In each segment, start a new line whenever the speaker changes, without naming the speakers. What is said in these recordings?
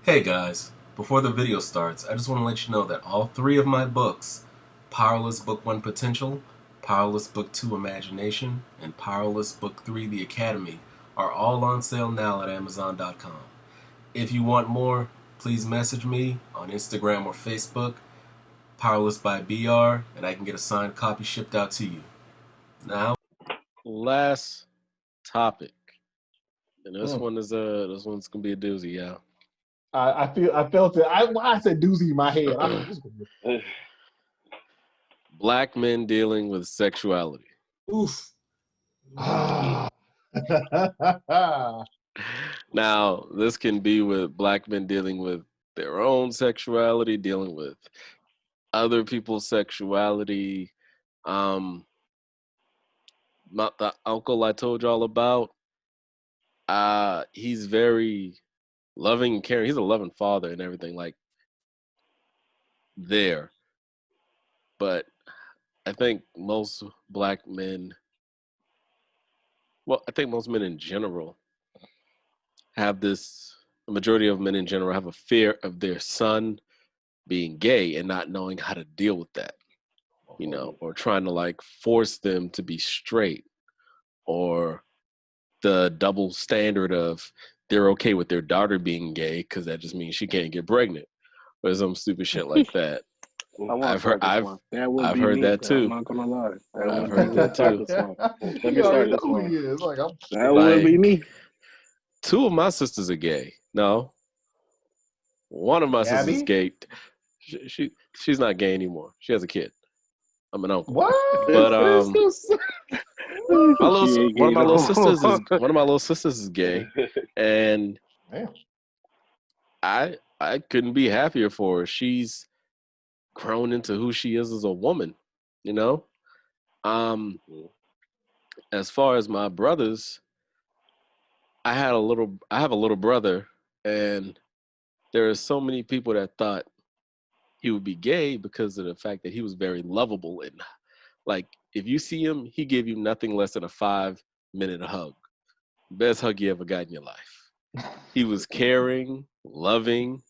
Hey guys, before the video starts, I just want to let you know that all three of my books, Powerless Book 1 Potential, Powerless Book 2 Imagination, and Powerless Book 3 The Academy, are all on sale now at Amazon.com. If you want more, please message me on Instagram or Facebook, Powerlessbybr, and I can get a signed copy shipped out to you. Now,
Last topic, and this one's gonna be a doozy, yeah.
I felt it. I said doozy in my head.
Black men dealing with sexuality.
Oof.
Now, this can be with black men dealing with their own sexuality, dealing with other people's sexuality. Not the uncle I told y'all about. He's very loving and caring. He's a loving father and everything like there. But I think most black men, I think most men in general have this, the majority of men in general have a fear of their son being gay and not knowing how to deal with that, or trying to like force them to be straight, or the double standard of they're okay with their daughter being gay because that just means she can't get pregnant or some stupid shit like that. I've heard that too.
I'm not gonna lie.
I've heard that too.
Let me start this one. That would be me.
Two of my sisters are gay. No, one of my sisters is gay. She's not gay anymore. She has a kid. I'm an uncle.
What?
But one of my little sisters is gay, and I couldn't be happier for her. She's grown into who she is as a woman, As far as my brothers, I have a little brother, and there are so many people that thought he would be gay because of the fact that he was very lovable, and like if you see him, he gave you nothing less than a 5-minute hug. Best hug you ever got in your life. He was caring, loving.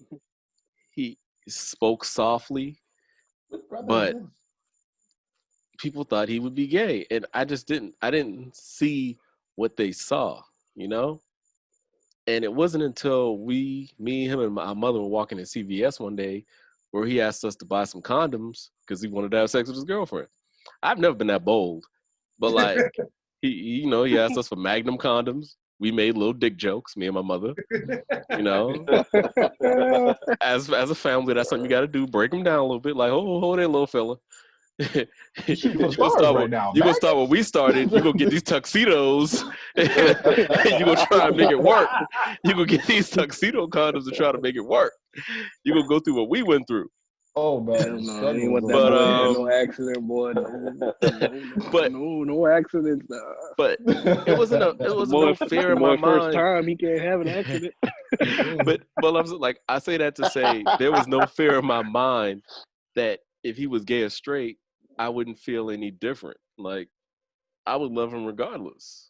He spoke softly, but people thought he would be gay, and I didn't see what they saw, And it wasn't until me, him, and my mother were walking in CVS one day where he asked us to buy some condoms because he wanted to have sex with his girlfriend. I've never been that bold, but like he asked us for Magnum condoms. We made little dick jokes, me and my mother. As a family, that's something you got to do. Break them down a little bit. Like, hold it, little fella. You're gonna start what we started. You're gonna get these tuxedos and you're gonna try and make it work. You're gonna get these tuxedo condoms to try to make it work. You're gonna go through what we went through.
Oh man,
no accident, boy. No accidents.
But it wasn't no fear in my mind.
First time he can't have an accident.
but I'm like, I say that to say there was no fear in my mind that if he was gay or straight, I wouldn't feel any different. Like I would love him regardless.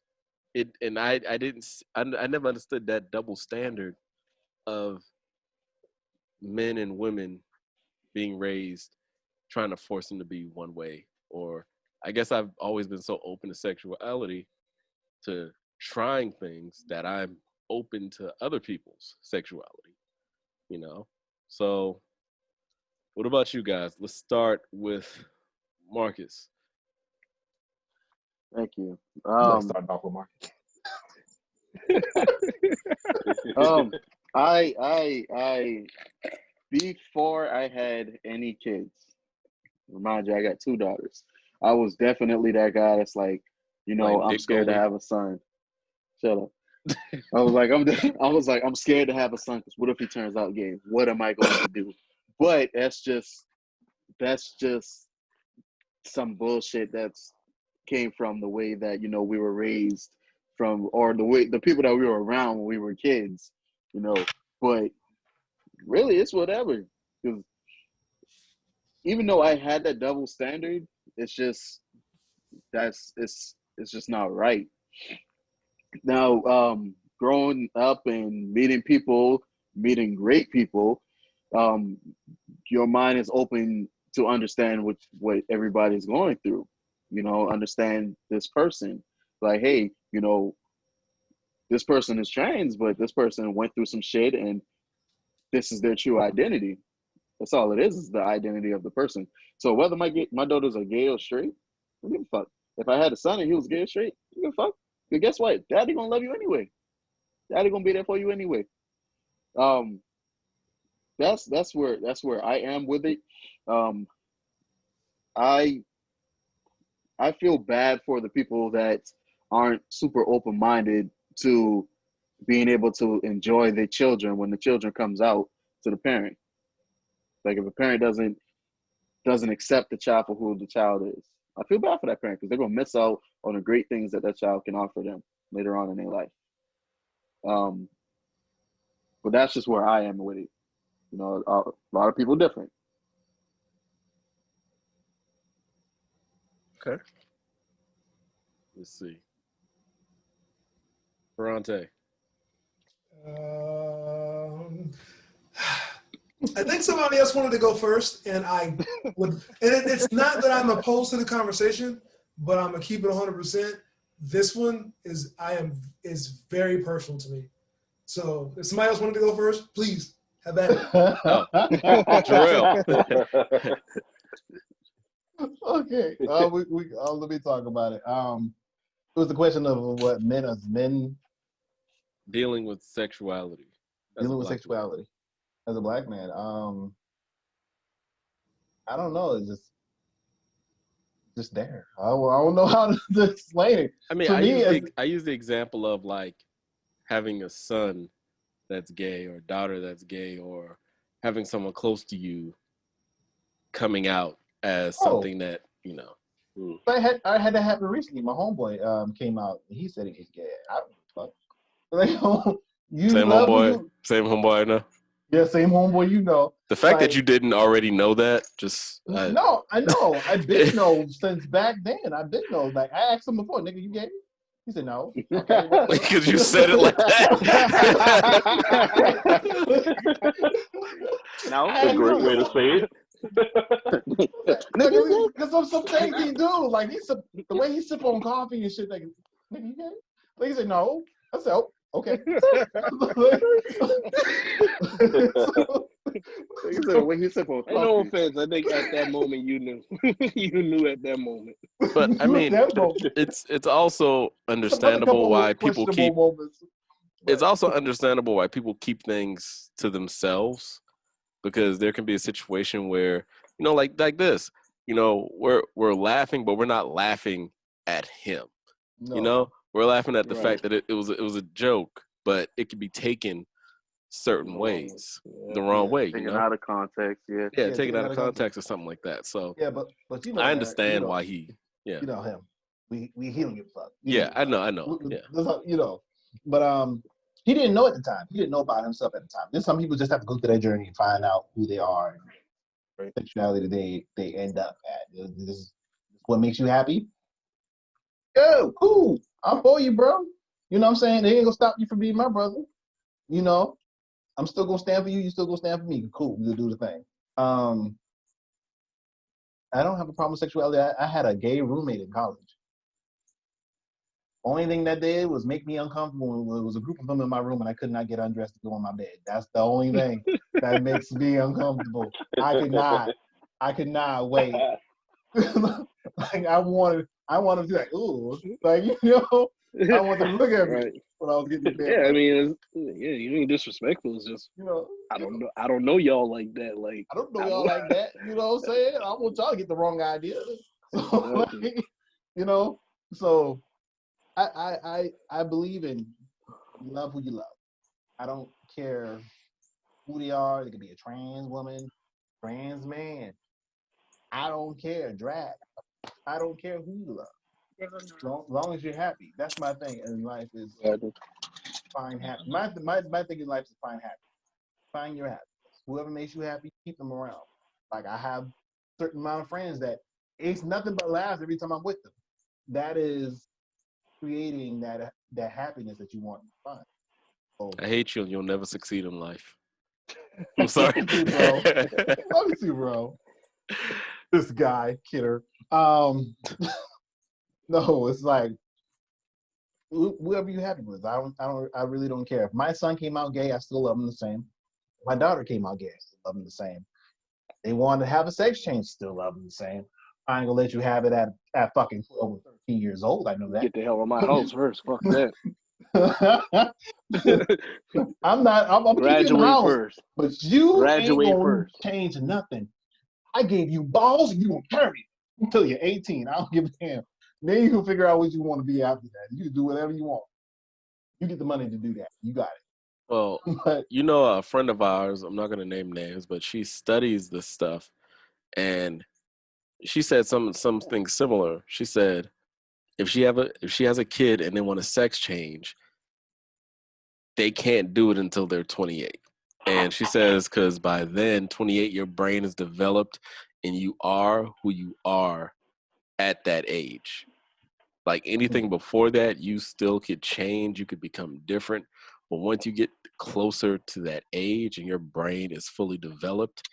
I never understood that double standard of men and women being raised trying to force them to be one way. Or I guess I've always been so open to sexuality, to trying things, that I'm open to other people's sexuality, So what about you guys? Let's start with Marcus.
Thank you.
Start off with Marcus.
I before I had any kids, remind you, I got 2 daughters. I was definitely that guy that's like, I'm scared to have a son. Shut up. I was like, I'm scared to have a son because what if he turns out gay? What am I going to do? But that's just some bullshit that's came from the way that we were raised from, or the people that we were around when we were kids, But really, it's whatever. Because even though I had that double standard, it's just it's just not right. Now, growing up and meeting people meeting great people, your mind is open to understand what everybody's going through. You know, understand this person. Like, hey, you know, this person is trans, but this person went through some shit, and this is their true identity. That's all it is the identity of the person. So whether my daughters are gay or straight, I don't give a fuck. If I had a son and he was gay or straight, I don't give a fuck. But guess what? Daddy gonna love you anyway. Daddy gonna be there for you anyway. Um, that's where I am with it. Um, I I feel bad for the people that aren't super open minded to being able to enjoy their children when the children comes out to the parent. Like if a parent doesn't accept the child for who the child is, I feel bad for that parent because they're gonna miss out on the great things that child can offer them later on in their life. Um, but that's just where I am with it. You know, a lot of people different.
Okay. Let's see. Ferrante.
I think somebody else wanted to go first, and I would. And it's not that I'm opposed to the conversation, but I'm gonna keep it 100%. This one is very personal to me. So if somebody else wanted to go first, please have at it.
Jarrell.
Okay. Let me talk about it. It was the question of what men
Dealing with sexuality.
dealing with sexuality as a black man. I don't know. It's just there. I don't know how to explain it.
I mean, I use the example of like having a son that's gay or a daughter that's gay or having someone close to you coming out as something that, you know.
I had that happen recently. My homeboy came out and he said he was gay. I don't know. Like,
Same homeboy I know.
Yeah, same homeboy you know.
The fact that you didn't already know that, just
no, I know. I did know since back then. I did know. Like I asked him before, nigga, you gay? He said no. Okay,
because you said it like that.
Now that's a great way to say it.
Because of some things he do, like the way he sip on coffee and shit. Like, nigga, you gay? Like he said no. I said, oh, okay.
When he sip on coffee.
No offense, I think at that moment you knew. You knew at that moment.
But I mean, it's also understandable why people keep. It's also understandable why people keep things to themselves, because there can be a situation where, you know, like this, you know, we're laughing, but we're not laughing at him. No. You know, we're laughing at the fact that it was a joke, but it can be taken certain ways, the wrong way.
Taken
you know,
out of context.
Yeah, taken out of context or something like that. So
yeah, but you know,
I understand why he. Yeah,
you know him. We he don't give a fuck.
Yeah, I know. Yeah,
you know, but he didn't know at the time. He didn't know about himself at the time. There's some people just have to go through their journey and find out who they are and sexuality they end up at. This is what makes you happy. Yo, cool. I'm for you, bro. You know what I'm saying? They ain't gonna stop you from being my brother. You know, I'm still gonna stand for you. You still gonna stand for me. Cool. We'll do the thing. I don't have a problem with sexuality. I had a gay roommate in college. Only thing that did was make me uncomfortable. It was a group of them in my room, and I could not get undressed to go on my bed. That's the only thing that makes me uncomfortable. I could not wait. Like I wanted to be like, ooh, like you know, I want them to look at me when I was getting in bed.
Yeah, I mean, you ain't disrespectful. It's just,
you know,
I don't know y'all like that. Like
I don't know y'all like that. You know what I'm saying? I want y'all to get the wrong idea. So, like, you know, so I believe in you love who you love. I don't care who they are. They could be a trans woman, trans man. I don't care. Drag. I don't care who you love. As long as you're happy. That's my thing in life is find happy. My thing in life is find happy. Find your happiness. Whoever makes you happy, keep them around. Like I have a certain amount of friends that it's nothing but laughs every time I'm with them. That is creating that happiness that you want to find. So,
I hate you and you'll never succeed in life. I'm sorry.
Let me see, bro. Let me see, bro. This guy, kidder. No, it's like whoever you happy with. I really don't care. If my son came out gay, I still love him the same. If my daughter came out gay, I still love him the same. They wanted to have a sex change, still love them the same. I ain't gonna let you have it at fucking 12 or 13 years old. I know that.
Get the hell out of my house first. Fuck that.
I'm gonna keep you in the
Graduate
house,
first.
but you
Graduate
ain't gonna
first.
change nothing. I gave you balls and you gonna carry it until you're 18. I don't give a damn. Then you can figure out what you want to be after that. You can do whatever you want. You get the money to do that. You got it.
Well,
But
you know, a friend of ours, I'm not going to name names, but she studies this stuff, and she said something similar. She said if she has a kid and they want a sex change, they can't do it until they're 28. And she says because by then, 28, your brain is developed, and you are who you are at that age. Like anything before that, you still could change. You could become different. But once you get closer to that age and your brain is fully developed,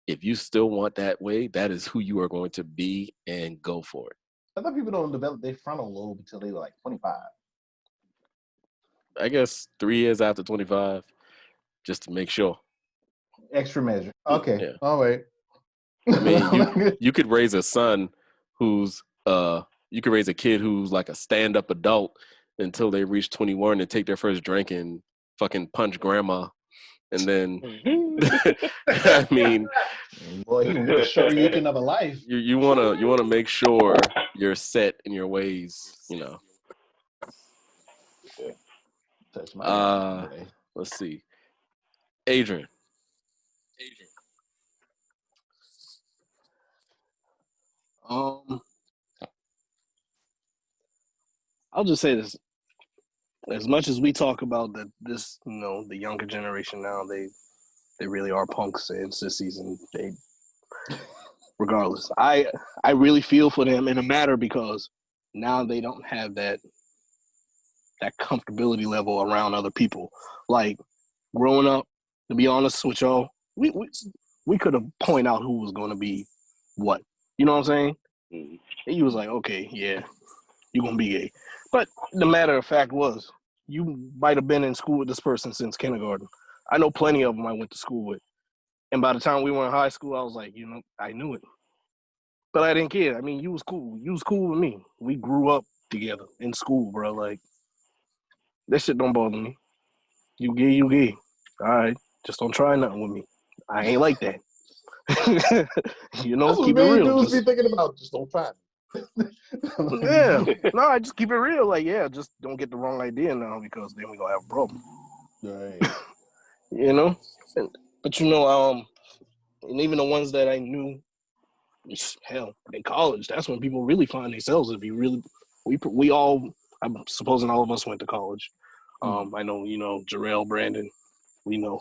if you still want that way, that is who you are going to be, and go for it.
I thought people don't develop their frontal lobe until they were like 25.
I guess 3 years after 25, just to make sure.
Extra measure. Okay.
Yeah.
All right.
I mean, you could raise a son who's you could raise a kid who's like a stand-up adult until they reach 21 and take their first drink and fucking punch grandma. And then, I mean,
Boy, he gonna get the shoryuken of a life.
you wanna make sure you're set in your ways, you know.
Touch my
Let's see, Adrian.
I'll just say this: as much as we talk about that, this the younger generation now, they really are punks and sissies, and they, regardless, I really feel for them in a matter because now they don't have that comfortability level around other people. Like growing up, to be honest with y'all, we could have point out who was going to be what. You know what I'm saying?
Mm-hmm.
And you was like, okay, yeah, you're going to be gay. But the matter of fact was, you might have been in school with this person since kindergarten. I know plenty of them I went to school with. And by the time we were in high school, I was like, I knew it. But I didn't care. I mean, you was cool. You was cool with me. We grew up together in school, bro. Like, that shit don't bother me. You gay, you gay. All right. Just don't try nothing with me. I ain't like that.
That's what
keep it
many
real.
dudes be thinking about. Just don't try.
Yeah. No, I just keep it real. Like, yeah, just don't get the wrong idea now because then we gonna have a problem.
Right.
But and even the ones that I knew, hell, in college, that's when people really find themselves. If you really, we all, I'm supposing all of us went to college. I know, Jarrell, Brandon, we know.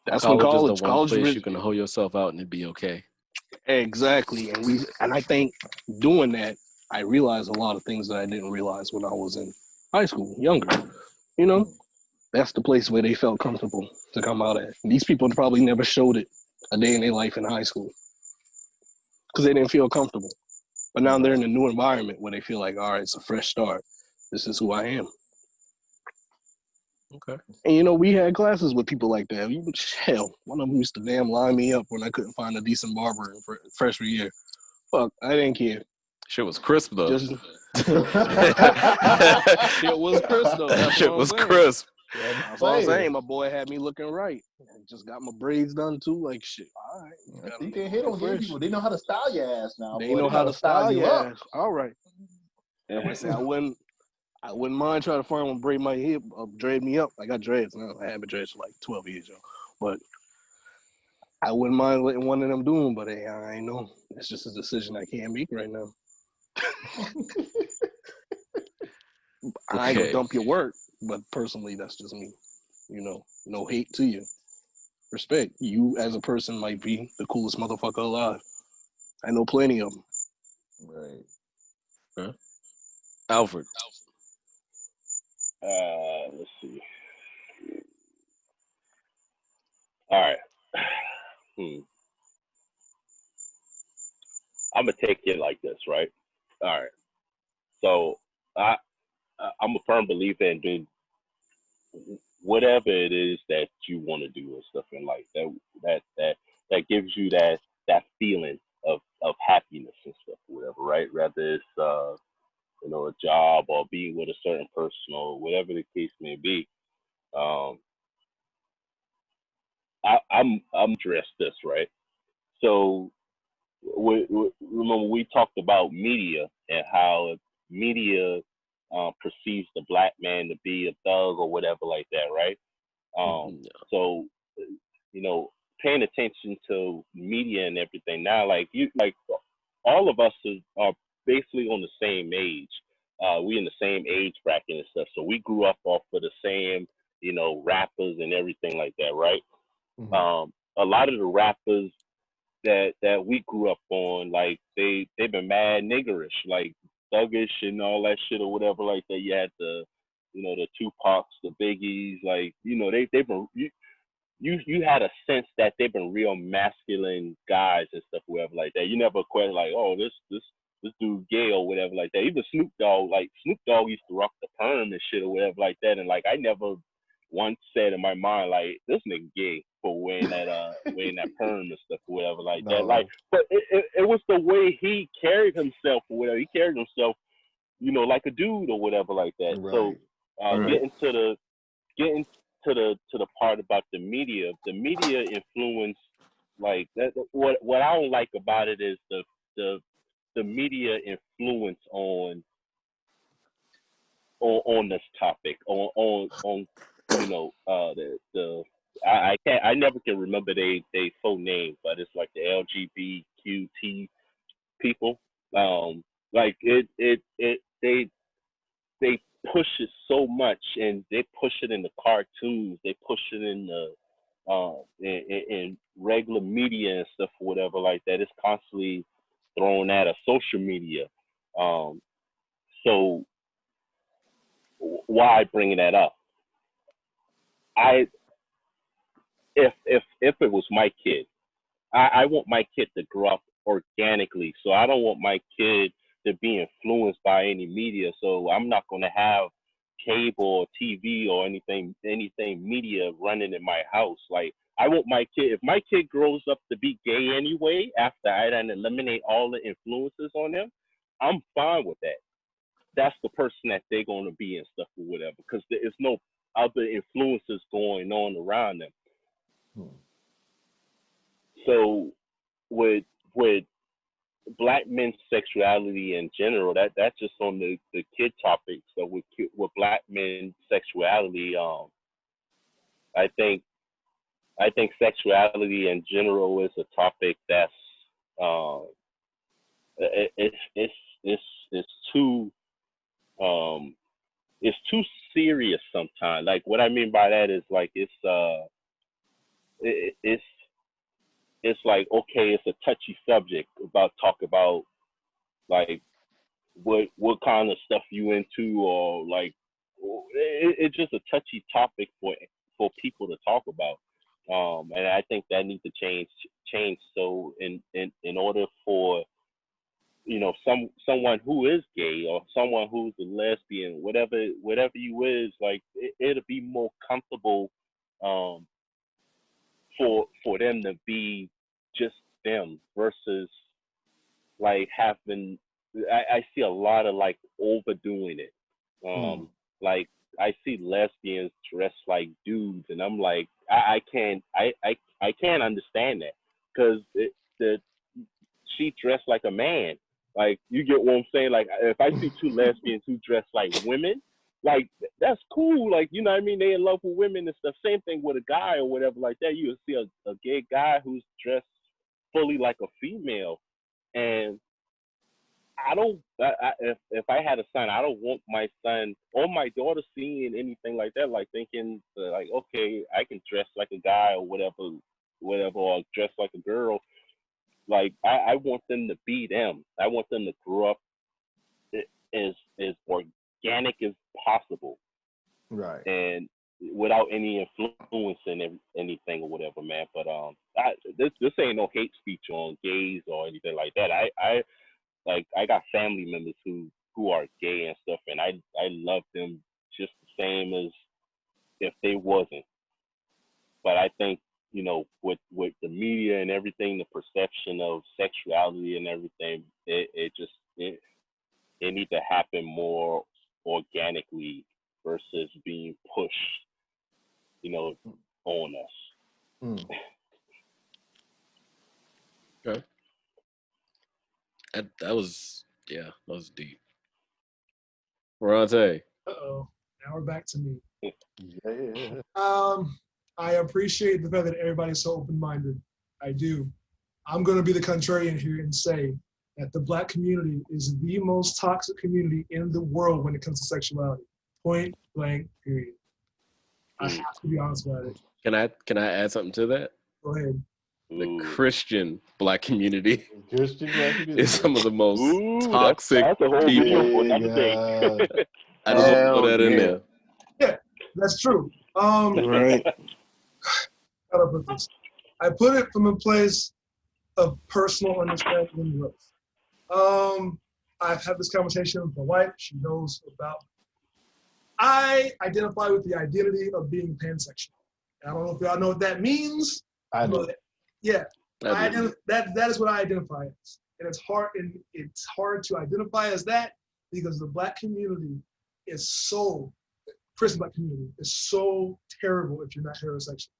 That's when
College is the one place
really,
you can hold yourself out and it'd be okay.
Exactly, and I think doing that, I realized a lot of things that I didn't realize when I was in high school, younger. That's the place where they felt comfortable to come out at. These people probably never showed it a day in their life in high school because they didn't feel comfortable. But now they're in a new environment where they feel like, all right, it's a fresh start. This is who I am.
Okay.
And we had classes with people like that. Hell, one of them used to damn line me up when I couldn't find a decent barber in freshman year. Fuck, I didn't care.
Shit was crisp though.
Shit was crisp though.
That shit was crisp.
That's what I'm saying. My boy had me looking right. I just got my braids done too. Like shit. All right.
You can't hate on gay people. They know how to style your ass now.
They know how to style
you
your
up.
ass. All right. I say I wouldn't mind trying to find one braid my hair, dread me up. I got dreads now. I haven't dreads for like 12 years, y'all. But I wouldn't mind letting one of them do them. But hey, I ain't know. It's just a decision I can't make right now. I ain't gonna dump your work, but personally, that's just me. No hate to you. Respect. You as a person might be the coolest motherfucker alive. I know plenty of them.
Right.
Huh? Alfred.
Let's see.
All right. I'm gonna take it like this, right? All right. So I I'm a firm believer in doing whatever it is that you want to do and stuff in life that gives you that feeling of happiness and stuff, whatever, right? Rather it's a job or being with a certain person or whatever the case may be. Um, I'm dressed this, right? So remember we talked about media and how media perceives the black man to be a thug or whatever like that, right?
Mhm.
So paying attention to media and everything now, like all of us are basically on the same age. We in the same age bracket and stuff, so we grew up off of the same rappers and everything like that, right? A lot of the rappers that we grew up on, like they've been mad niggerish, like thuggish and all that shit or whatever like that. You had the Tupacs, the Biggies, like they've been you had a sense that they've been real masculine guys and stuff, whatever like that. You never question like, oh, this dude gay or whatever like that. Even Snoop Dogg used to rock the perm and shit or whatever like that. And like I never once said in my mind like this nigga gay for wearing that perm and stuff or whatever like that. Like, but it was the way he carried himself or whatever. He carried himself, like a dude or whatever like that.
Right.
So
Right.
getting to the part about the media influence, like that. What I don't like about it is the media influence on this topic on the I never can remember they full name, but it's like the LGBTQ people. Like they push it so much, and they push it in the cartoons, they push it in the in regular media and stuff or whatever like that. It's constantly thrown at us, social media. So why bringing that up? I if it was my kid, I want my kid to grow up organically. So I don't want my kid to be influenced by any media. So I'm not going to have cable or TV or anything media running in my house. Like I want my kid, if my kid grows up to be gay anyway, after I done eliminate all the influences on them, I'm fine with that. That's the person that they're going to be and stuff or whatever, because there is no other influences going on around them. So with black men's sexuality in general, that's just on the kid topic. So with black men's sexuality, I think sexuality in general is a topic that's um it's too it's too serious sometimes. Like what I mean by that is like it's like, okay, it's a touchy subject about talk about like what kind of stuff you into, or like it's just a touchy topic for people to talk about. And I think that needs to change. So in order for someone who is gay or someone who's a lesbian, whatever you is, like it'll be more comfortable um for them to be just them versus like having I see a lot of like overdoing it. Like I see lesbians dressed like dudes, and I'm like, I can't understand that, because the she dressed like a man. Like, you get what I'm saying? Like, if I see two lesbians who dress like women, like that's cool. Like, you know what I mean? They in love with women and stuff. Same thing with a guy or whatever like that. You would see a gay guy who's dressed fully like a female, and I don't. If I had a son, I don't want my son or my daughter seeing anything like that. Like thinking like, okay, I can dress like a guy or whatever, or dress like a girl. Like I want them to be them. I want them to grow up as organic as possible.
Right.
And without any influence in anything or whatever, man. But this ain't no hate speech on gays or anything like that. I got family members who are gay and stuff, and I love them just the same as if they wasn't. But I think, you know, with the media and everything, the perception of sexuality and everything, it need to happen more organically versus being pushed, you know, on us.
Okay. That was deep. Ferrante.
Uh-oh. Now we're back to me.
Yeah.
I appreciate the fact that everybody's so open-minded. I do. I'm going to be the contrarian here and say that the Black community is the most toxic community in the world when it comes to sexuality. Point blank, period. I have to be honest about it.
Can I add something to that?
Go ahead.
The Christian Black community
Christian Black community
is some of the most toxic
that's a whole
people.
video for another day.
I just want to put that in there.
Yeah, that's true.
Right.
How do I put this? I put it from a place of personal understanding and growth. I've had this conversation with my wife. She knows about. I identify with the identity of being pansexual. I don't know if y'all know what that means.
I know.
But yeah, that is what I identify as, and it's hard to identify as that because the Black community is so. Christian Black community is so terrible if you're not heterosexual.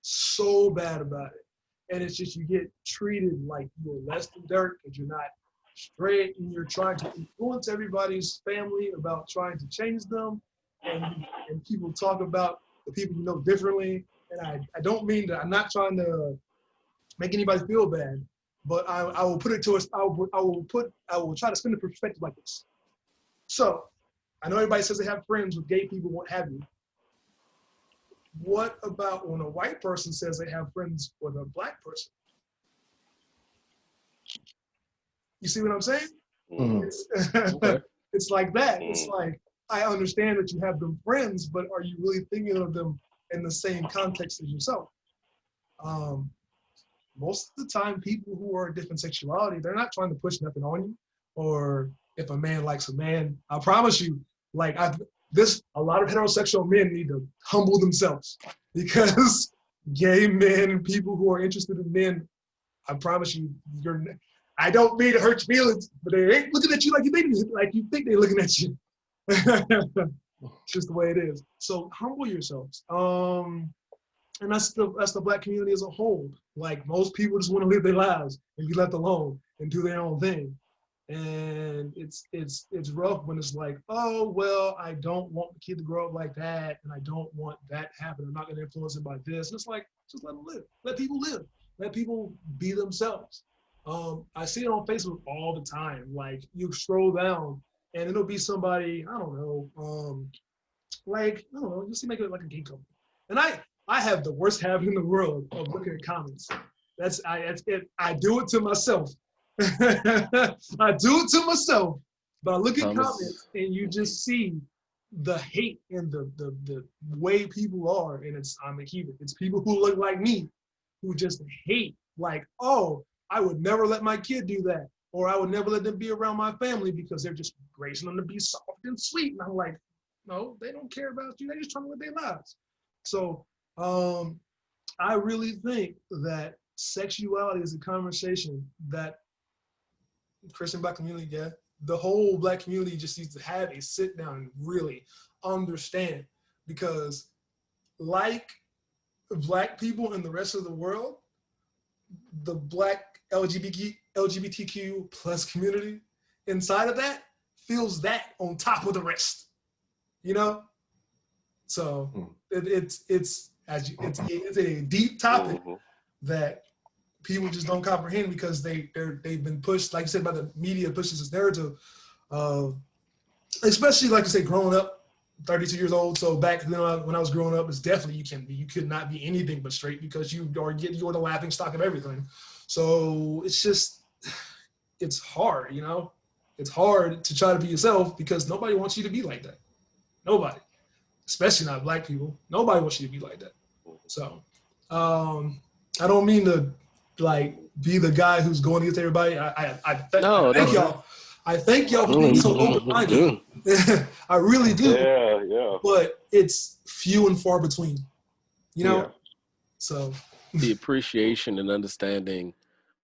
So bad about it. And it's just you get treated like you're less than dirt because you're not straight and you're trying to influence everybody's family about trying to change them. And people talk about the people you know differently. And I don't mean that, I'm not trying to make anybody feel bad, but I will put it to us, I will try to spin the perspective like this. So, I know everybody says they have friends with gay people, what have you. What about when a white person says they have friends with a Black person? You see what I'm saying?
Mm-hmm.
It's like that. It's like, I understand that you have them friends, but are you really thinking of them in the same context as yourself? Most of the time, people who are a different sexuality, they're not trying to push nothing on you. Or if a man likes a man, I promise you, a lot of heterosexual men need to humble themselves because gay men and people who are interested in men, I promise you, I don't mean to hurt your feelings, but they ain't looking at you like you think they're looking at you. It's just the way it is. So humble yourselves. And that's the Black community as a whole. Like most people just want to live their lives and be left alone and do their own thing. And it's rough when it's like, oh, well, I don't want the kid to grow up like that, and I don't want that to happen. I'm not going to influence him by this. And it's like, just let them live. Let people live. Let people be themselves. I see it on Facebook all the time. Like, you scroll down, and it'll be somebody, I don't know, you'll see make it like a gay couple. And I have the worst habit in the world of looking at comments. I do it to myself. I do it to myself, but I look at comments and you just see the hate and the way people are, and I'm a human. It's people who look like me who just hate, like, oh, I would never let my kid do that, or I would never let them be around my family because they're just raising them to be soft and sweet. And I'm like, no, they don't care about you. They're just trying to live their lives. So I really think that sexuality is a conversation that Christian Black community, the whole Black community just needs to have a sit down and really understand, because like Black people in the rest of the world, the Black LGBTQ plus community inside of that feels that on top of the rest, you know? So it's a deep topic that people just don't comprehend because they've been pushed, like you said, by the media pushes this narrative of, especially like you say, growing up, 32 years old. So back then when I was growing up, it's definitely you could not be anything but straight because you're the laughing stock of everything. So it's hard, you know? It's hard to try to be yourself because nobody wants you to be like that. Nobody. especially not black people. Nobody wants you to be like that. So, I don't mean to like be the guy who's going against everybody. I thank y'all. I thank y'all for being so open-minded. I really do.
Yeah.
But it's few and far between, you know?
Yeah.
So
the appreciation and understanding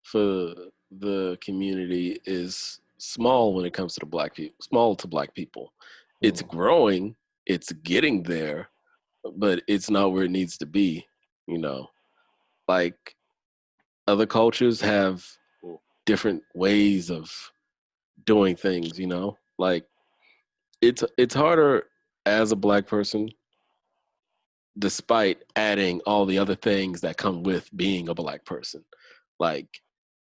for the community is small when it comes to the black people, small to black people. It's growing, it's getting there, but it's not where it needs to be, you know. Like other cultures have different ways of doing things, you know. Like it's harder as a black person despite adding all the other things that come with being a black person. Like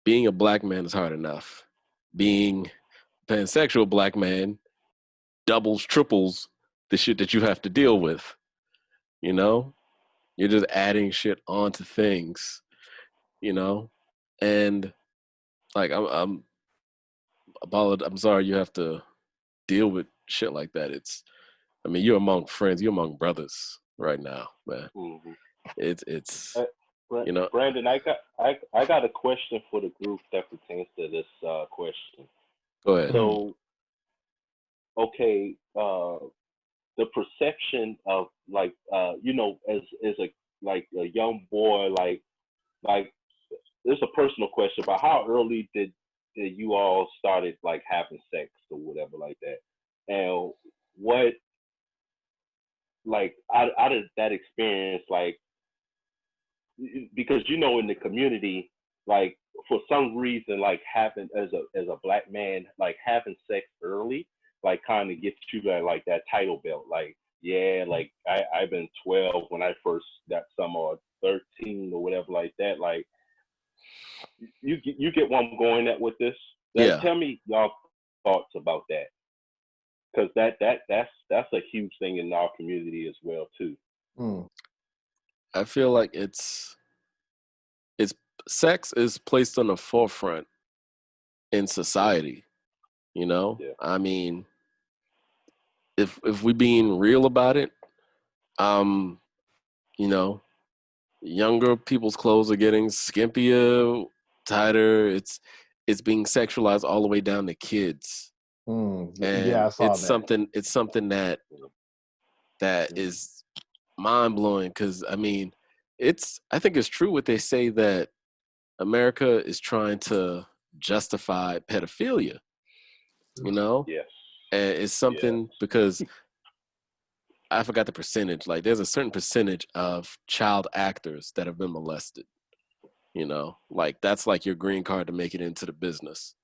being a black man is hard enough. Being a pansexual black man doubles, triples the shit that you have to deal with. You know? You're just adding shit onto things, you know? And like I'm sorry you have to deal with shit like that. I mean, you're among friends, you're among brothers right now, man.
Mm-hmm.
It's you know.
Brandon, I got a question for the group that pertains to this question.
Go ahead.
So, okay, the perception of like you know, as a like a young boy, like this is a personal question, but how early did you all started like having sex or whatever like that, and what like out of that experience, like because you know in the community, like for some reason, like having as a black man, like having sex early, like kind of gets you like that title belt, like yeah, like I've been 12 when I first got some, or 13 or whatever like that. Like you get where I'm going at with this.
Yeah.
Tell me y'all thoughts about that, because that's a huge thing in our community as well too.
I feel like it's sex is placed on the forefront in society, you know?
Yeah.
I mean, if we being real about it, you know, younger people's clothes are getting skimpier, tighter. It's being sexualized all the way down to kids. And
Yeah, I saw
it's
that.
something that is mind-blowing, because I mean, I think it's true what they say that America is trying to justify pedophilia, you know?
Yes.
And it's something because I forgot the percentage. Like there's a certain percentage of child actors that have been molested, you know? Like that's like your green card to make it into the business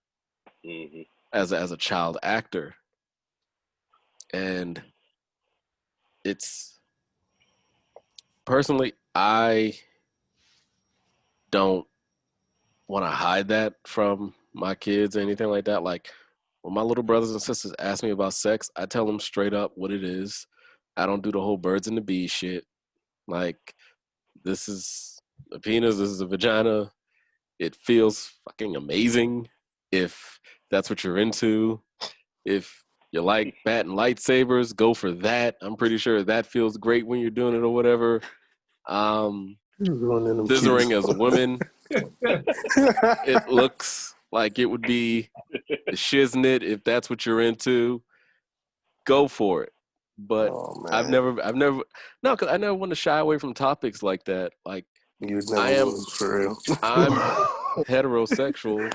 as a child actor. And it's personally, I don't want to hide that from my kids or anything like that. Like when my little brothers and sisters ask me about sex, I tell them straight up what it is. I don't do the whole birds and the bees shit. Like this is a penis, this is a vagina. It feels fucking amazing if that's what you're into. If you like batting lightsabers, go for that. I'm pretty sure that feels great when you're doing it or whatever. Scissoring as a woman, it looks like it would be the shiznit if that's what you're into. Go for it. But I've never no, because I never want to shy away from topics like that. Like
for real.
I'm heterosexual,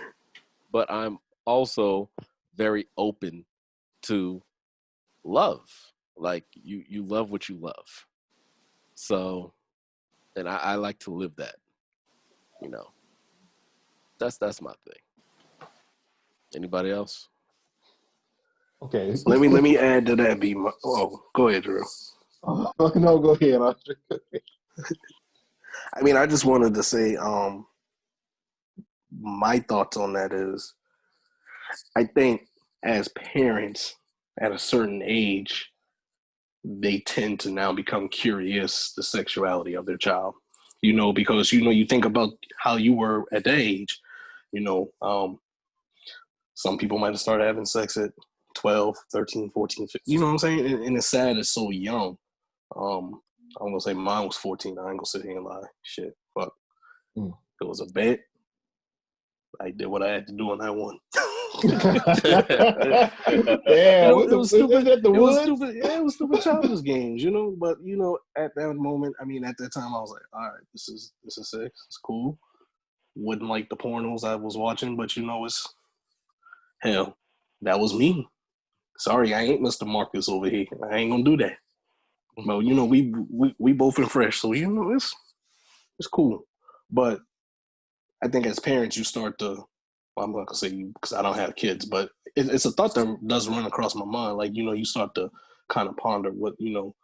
but I'm also very open to love. Like you love what you love. So, and I like to live that. You know, that's my thing. Anybody else?
Okay.
Let me add to that. Go ahead, Drew.
No, go ahead.
I mean, I just wanted to say, my thoughts on that is, I think as parents at a certain age, they tend to now become curious the sexuality of their child. You know, because you think about how you were at that age. You know, some people might have started having sex at 12, 13, 14, 15. You know what I'm saying? And it's sad it's so young. I'm gonna say mine was 14. I ain't gonna sit here and lie. Shit, fuck.
Mm.
It was a bet. I did what I had to do on that one.
Damn,
It was stupid.
At the
It was
woods?
stupid. Yeah, it was stupid childish games, you know. But you know, at that moment, I mean, at that time, I was like, all right, this is sex. It's cool. Wouldn't like the pornos I was watching, but you know, it's hell. That was me. Sorry, I ain't Mr. Marcus over here. I ain't gonna do that. But you know, we both in fresh, so you know, it's cool. But I think as parents, you start to. Well, I'm not gonna say you because I don't have kids, but it's a thought that does run across my mind. Like, you know, you start to kind of ponder what, you know,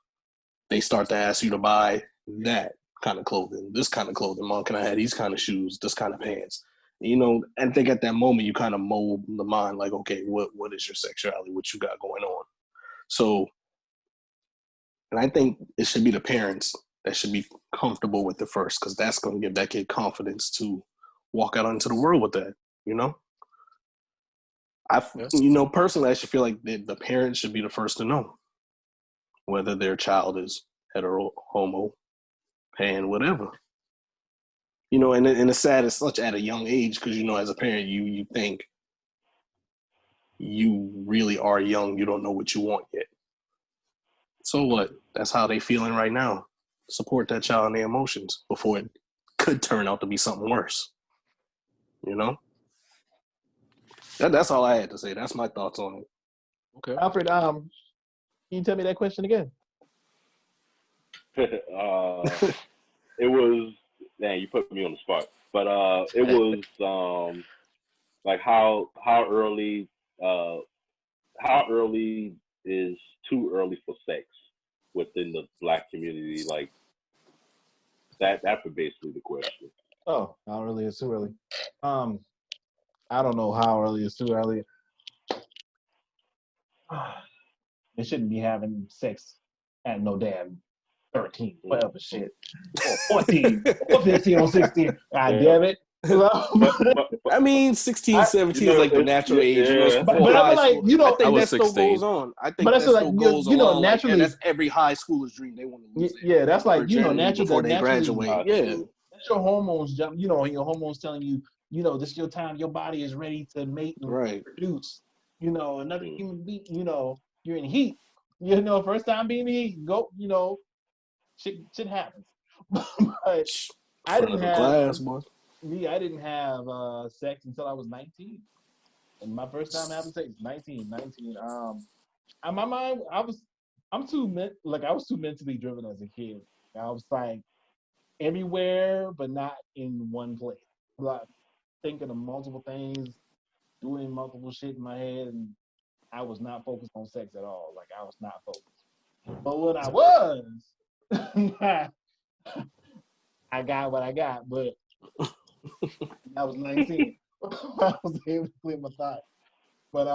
they start to ask you to buy that kind of clothing, this kind of clothing. Mom, can I have these kind of shoes, this kind of pants? You know, and I think at that moment you kind of mold the mind, like, okay, what is your sexuality? What you got going on? So, and I think it should be the parents that should be comfortable with it first, because that's going to give that kid confidence to walk out into the world with that. You know, you know, personally, I should feel like the parents should be the first to know whether their child is hetero, homo, pan, whatever. You know, and it's sad as such at a young age, because, you know, as a parent, you think you really are young. You don't know what you want yet. So what? That's how they feeling right now. Support that child in their emotions before it could turn out to be something worse. You know? That's all I had to say. That's my thoughts on it.
Okay.
Alfred, can you tell me that question again?
It was, man, you put me on the spot, but it was like how early is too early for sex within the Black community? Like that's basically the question.
Oh, how early is too early? I don't know how early is too early. They shouldn't be having sex at no damn 13, whatever shit. Or 14, or 15, or 16. God damn it.
I mean, 16, 17 is like the natural age. You know, it's
but
before
I
high
feel like,
school.
you know,
I think
I was
that still
16.
goes on. I think
but
that
still
still
like,
goes
you know,
along.
naturally,
like, that's every high schooler's dream. They want to lose
yeah, that's like, you know,
virginity before they graduate. Yeah.
That's your hormones jump. You know, your hormones telling you, you know, this is your time. Your body is ready to mate and
Right.
produce. You know, another human being. You know, you're in heat. You know, first time being in heat, go. You know, shit happens. But I
Front of
didn't
the
have
class, boy.
I didn't have sex until I was 19, and my first time having sex, 19. In my mind, I was too mentally driven as a kid. I was like everywhere, but not in one place. Like thinking of multiple things, doing multiple shit in my head, and I was not focused on sex at all. Like I was not focused. But when I was, I got what I got. But I was 19. I was able to clear my thoughts. But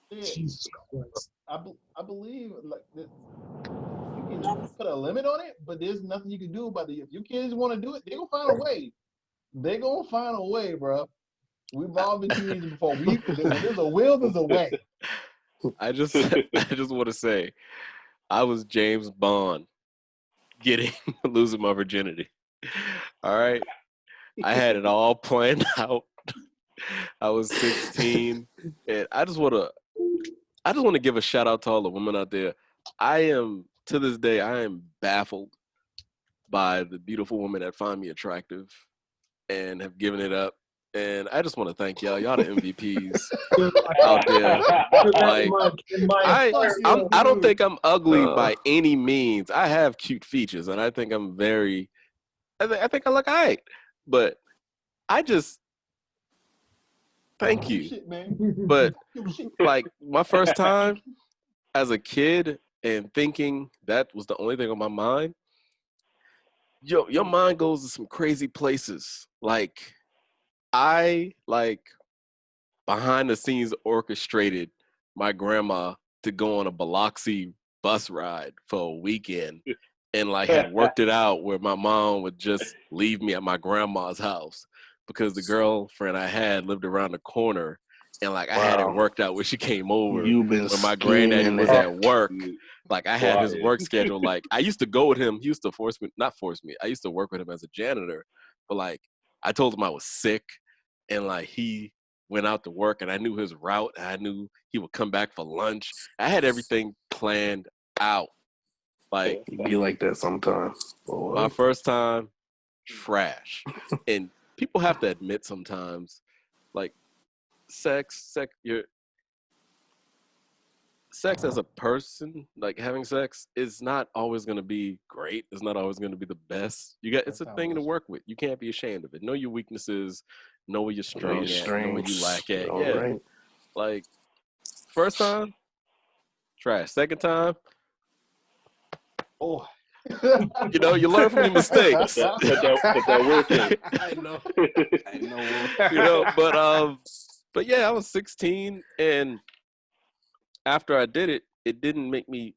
yeah,
Jesus Christ.
I believe like you can put a limit on it, but there's nothing you can do about it. If your kids want to do it, they're gonna find a way. They're gonna find a way, bro. We've all been teenagers before. When there's a will, there's a way.
I just want to say, I was James Bond losing my virginity. All right. I had it all planned out. I was 16, and I just want to give a shout out to all the women out there. To this day, I am baffled by the beautiful women that find me attractive and have given it up. And I just want to thank y'all. Y'all the MVPs out there. Like, I don't think I'm ugly by any means. I have cute features, and I think I'm I think I look all right. But I just thank you.
Shit, man.
But like my first time as a kid and thinking that was the only thing on my mind, your mind goes to some crazy places. Like I behind the scenes orchestrated my grandma to go on a Biloxi bus ride for a weekend and like had worked it out where my mom would just leave me at my grandma's house because the girlfriend I had lived around the corner And like I had it
Wow.
worked out when she came over.
You've been
When my granddaddy
scheming
was
that.
at work, like I had his
Quiet.
work schedule. Like I used to go with him. He used to not force me. I used to work with him as a janitor. But like I told him I was sick, and like he went out to work, and I knew his route. And I knew he would come back for lunch. I had everything planned out. Like
You be like that sometimes.
my first time, trash. And people have to admit sometimes, like sex as a person, like having sex is not always going to be great. It's not always going to be the best. It's a thing to work with. You can't be ashamed of it. Know your weaknesses, know where you're strong at, know where you lack at.
All
Yeah.
right.
Like first time, trash. Second time,
Oh.
you know, you learn from your mistakes.
Put that work in.
I know.
You know, but yeah, I was 16, and after I did it, it didn't make me.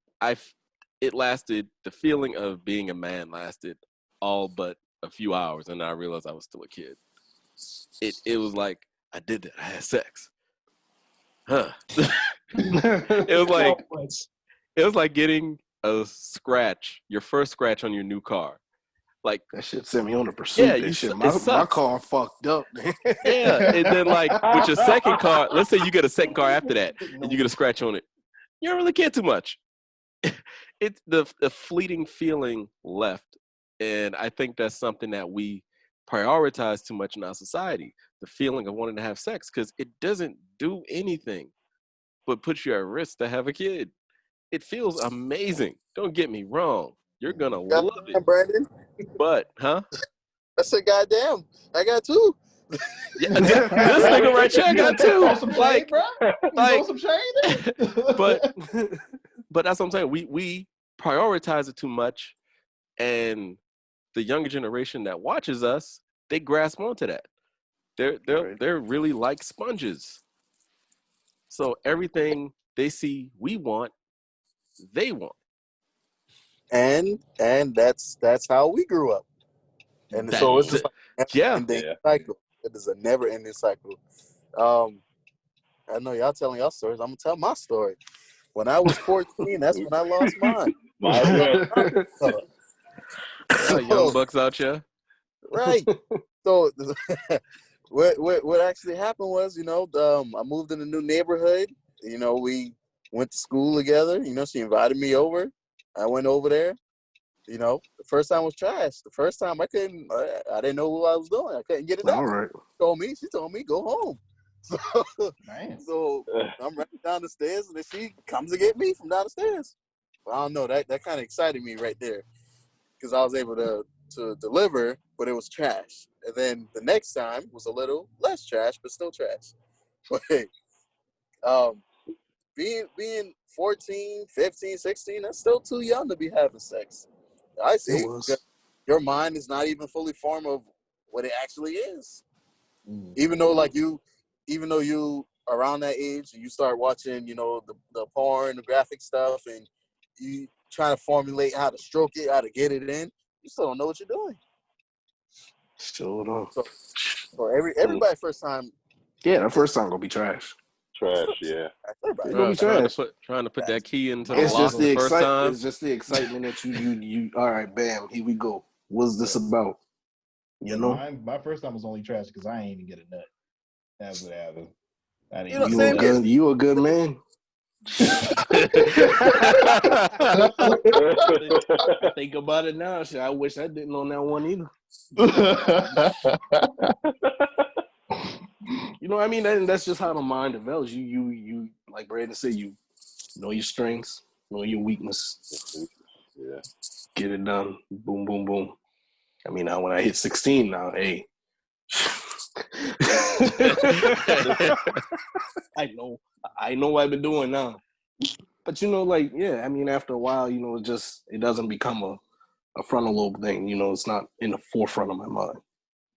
It lasted. The feeling of being a man lasted all but a few hours, and I realized I was still a kid. It was like I did that. I had sex. Huh? It was like getting a scratch, your first scratch on your new car. Like
that shit sent me on a pursuit.
Yeah,
that shit. My car fucked up.
Yeah, and then like with your second car, let's say you get a second car after that, and you get a scratch on it. You don't really care too much. It's the fleeting feeling left, and I think that's something that we prioritize too much in our society. The feeling of wanting to have sex, because it doesn't do anything but put you at risk to have a kid. It feels amazing. Don't get me wrong. You're gonna love it.
Brandon.
But, huh?
I said, goddamn, I got two.
Yeah, this nigga right here got two.
Throw some shade, bro.
Like,
Throw some shade.
but that's what I'm saying. We prioritize it too much, and the younger generation that watches us, they grasp onto that. They're really like sponges. So everything they see we want, they want.
And that's how we grew up. And so it's just like a never-ending cycle. It is a never-ending cycle. I know y'all telling y'all stories. I'm gonna tell my story. When I was 14, that's when I lost mine.
Young bucks out here.
Right. So what actually happened was, I moved in a new neighborhood. We went to school together. She invited me over. I went over there. The first time was trash. The first time I didn't know what I was doing. I couldn't get it out.
All right.
She told me, go home. So I'm running down the stairs, and then she comes to get me from down the stairs. Well, I don't know. That kind of excited me right there, because I was able to deliver, but it was trash. And then the next time was a little less trash, but still trash. But being 14, 15, 16, that's still too young to be having sex. I see. Your mind is not even fully formed of what it actually is. Even though you around that age, you start watching, the porn, the graphic stuff, and you trying to formulate how to stroke it, how to get it in, you still don't know what you're doing.
Still don't.
So everybody first time.
Yeah, that first time gonna be trash.
Trash, yeah.
It's gonna be trash.
Trying to put that key into the
It's
lock
just the
first time.
It's just the excitement that you. All right, bam, here we go. What's this about?
My first time was only trash because I ain't even get a nut. That's what happened.
You a good man. Think about it now. Shit, I wish I didn't on that one either. You know what I mean? That's just how the mind develops. You like Brandon said, you know your strengths, know your weakness.
Yeah. Get
it done. Boom, boom, boom. I mean, now when I hit 16 now, hey. I know what I've been doing now. But I mean, after a while, it doesn't become a frontal lobe thing. It's not in the forefront of my mind.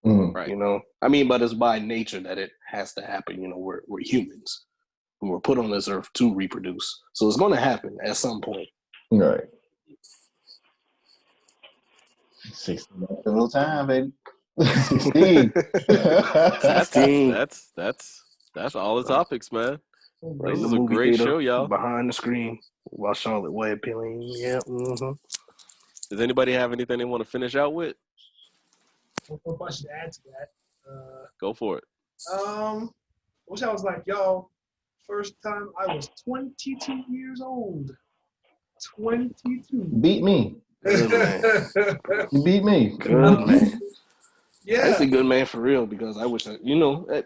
Right.
I mean, but it's by nature that it has to happen. We're humans. We were put on this earth to reproduce. So it's going to happen at some point.
Right. 16 a little time, baby. 16.
16.
That's That's all the topics, man.
Right,
This
the
is a
movie
great
theater
show, y'all.
behind the screen while Charlotte Webb peeling. Yeah. Mm-hmm.
Does anybody have anything they want to finish out with?
If I should add to that,
Go for it.
wish I was like y'all. First time I was 22 years old. 22.
Beat me.
Good man.
You beat me.
Good man. I
Yeah.
say good man for real because I wish that,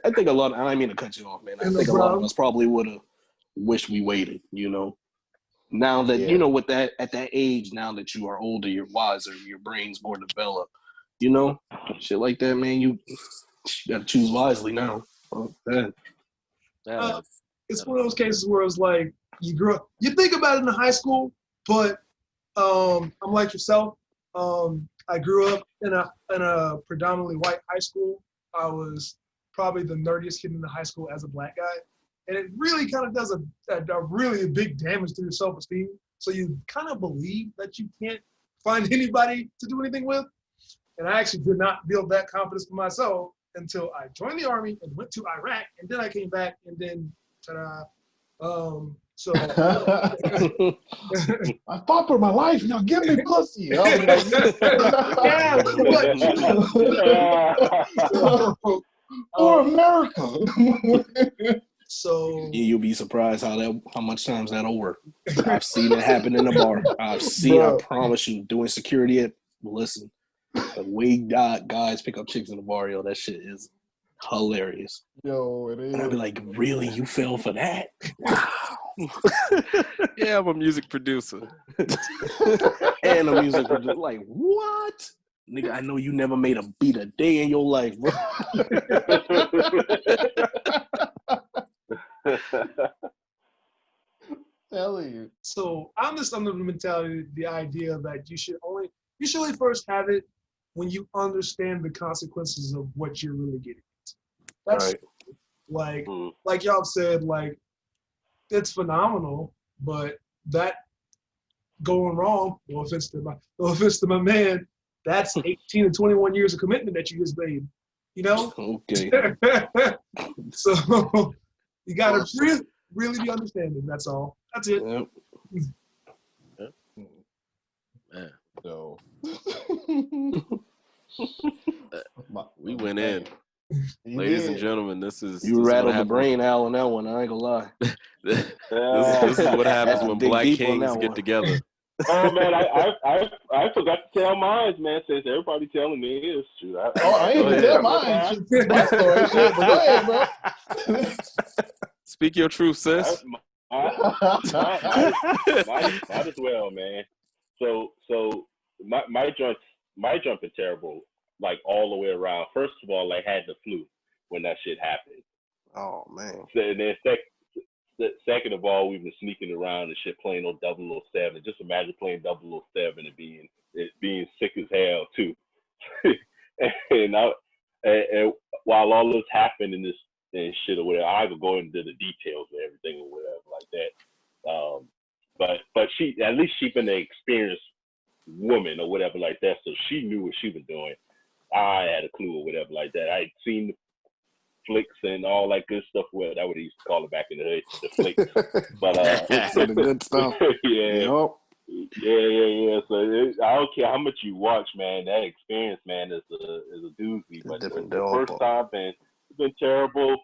I think a lot of, I didn't mean to cut you off, man. I
No
think a lot of
problem.
us probably would have wished we waited, Now that,
Yeah.
with that, at that age, now that you are older, you're wiser, your brain's more developed, shit like that, man, you got to choose wisely now. Well,
It's one of those cases where it's like you grew up. You think about it in high school, but I'm like yourself. I grew up in a predominantly white high school. I was probably the nerdiest kid in the high school as a black guy, and it really kind of does a really big damage to your self-esteem. So you kind of believe that you can't find anybody to do anything with. And I actually did not build that confidence for myself until I joined the army and went to Iraq, and then I came back, and then ta-da. So
I fought for my life. Now give me pussy. I was like, for America.
So
you'll be surprised how much times that'll work. I've seen it happen in the bar. I promise you, doing security listen, the way guys pick up chicks in the bar, that shit is hilarious.
Yo, it is.
And I'd be like, really? You fell for that? Wow.
Yeah, I'm a music producer.
And a music producer. Like, what? Nigga, I know you never made a beat a day in your life, bro.
Telling you.
So I'm just under the mentality, the idea that you should only first have it when you understand the consequences of what you're really getting. That's
right.
Like y'all said, like it's phenomenal, but that going wrong, no offense to my man, that's 18 and 21 years of commitment that you just made.
Okay.
So you gotta really be understanding. That's all. That's it.
Yep.
Man.
So
we went in.
You
Ladies
did.
and gentlemen, this is
rattled
what
the brain out on that one. I ain't gonna lie.
this is what happens when
Dig
black
deep on
kings
that
get
one.
together.
Oh man, I forgot to tell mine, man. Since everybody telling me it is true.
I ain't even tell mine. My story, shit. But go ahead, bro.
Speak your truth, sis.
Might as well, man. So my jumping terrible, like all the way around. First of all, I had the flu when that shit happened.
Oh man.
So, and then second of all, we've been sneaking around and shit playing on 007. Just imagine playing 007 and being sick as hell too. and while all this happened in this and shit or whatever, I could go into the details of everything or whatever like that. But she, at least she been an experienced woman or whatever like that, so she knew what she was doing. I had a clue or whatever like that. I had seen the flicks and all that good stuff. Well, that what they used to call it back in the hood, the flicks. But
the good stuff.
Yeah.
Yep.
Yeah. So I don't care how much you watch, man. That experience, man, is a doozy. But the first time it's been terrible.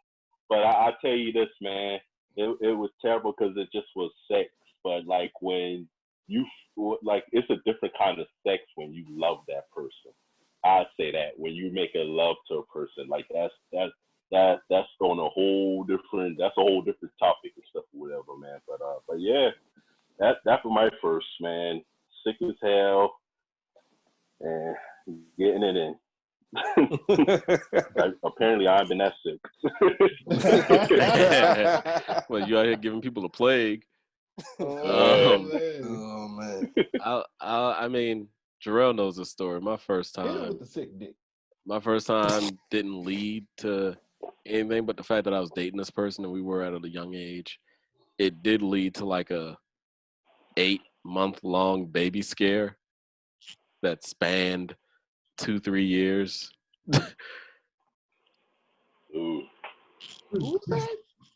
But I tell you this, man, it was terrible because it just was sex. But like when it's a different kind of sex when you love that person. I'd say that when you make a love to a person, like that's on a whole different. That's a whole different topic and stuff or whatever, man. But yeah, that was my first, man. Sick as hell and getting it in. Apparently, I've been that sick.
Well, you out here giving people a plague.
Oh
man.
I mean, Jarrell knows the story. My first time
with the sick dick.
My first time didn't lead to anything but the fact that I was dating this person and we were at a young age. It did lead to like a 8-month-long baby scare that spanned 2-3 years.
Ooh.
Who's that?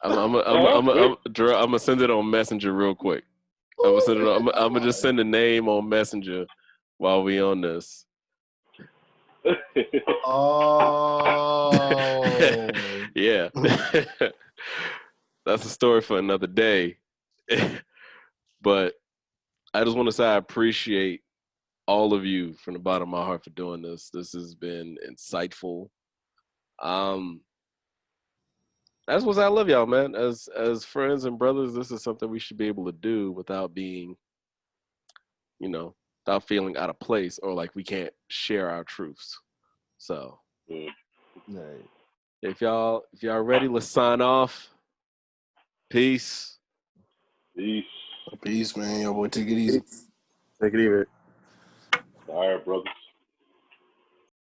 I'm gonna send it on Messenger real quick. I'm gonna send it. I'm gonna just send a name on Messenger while we on this.
Oh.
Yeah. That's a story for another day. But I just want to say I appreciate all of you from the bottom of my heart for doing this. This has been insightful. That's what I love y'all, man. As friends and brothers, this is something we should be able to do without being, without feeling out of place or like we can't share our truths. So
Right.
if y'all ready, let's sign off. Peace.
Peace.
Peace, man. Yo, boy, take it easy.
Take it easy.
All right, brothers.